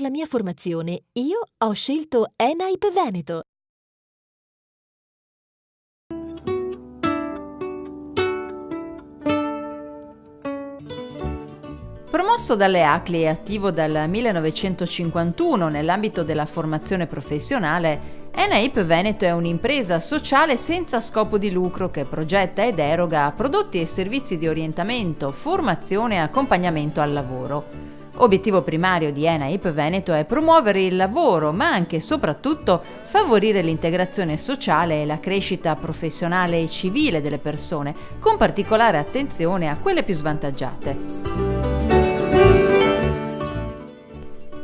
Per la mia formazione, io ho scelto ENAIP Veneto. Promosso dalle ACLI e attivo dal 1951 nell'ambito della formazione professionale, ENAIP Veneto è un'impresa sociale senza scopo di lucro che progetta ed eroga prodotti e servizi di orientamento, formazione e accompagnamento al lavoro. Obiettivo primario di ENAIP Veneto è promuovere il lavoro, ma anche e soprattutto favorire l'integrazione sociale e la crescita professionale e civile delle persone, con particolare attenzione a quelle più svantaggiate.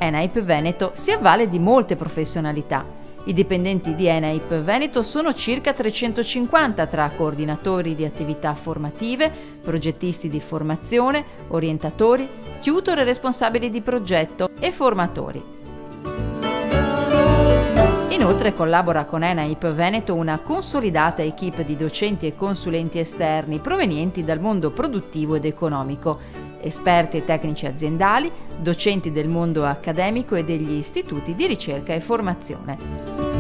ENAIP Veneto si avvale di molte professionalità. I dipendenti di ENAIP Veneto sono circa 350 tra coordinatori di attività formative, progettisti di formazione, orientatori, tutor e responsabili di progetto e formatori. Inoltre collabora con ENAIP Veneto una consolidata equipe di docenti e consulenti esterni provenienti dal mondo produttivo ed economico, esperti e tecnici aziendali, docenti del mondo accademico e degli istituti di ricerca e formazione.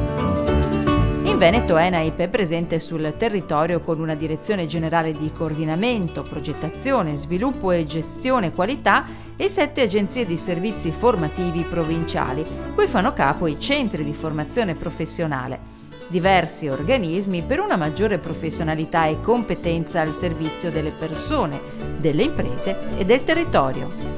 In Veneto ENAIP è presente sul territorio con una direzione generale di coordinamento, progettazione, sviluppo e gestione qualità e 7 agenzie di servizi formativi provinciali, cui fanno capo i centri di formazione professionale, diversi organismi per una maggiore professionalità e competenza al servizio delle persone, delle imprese e del territorio.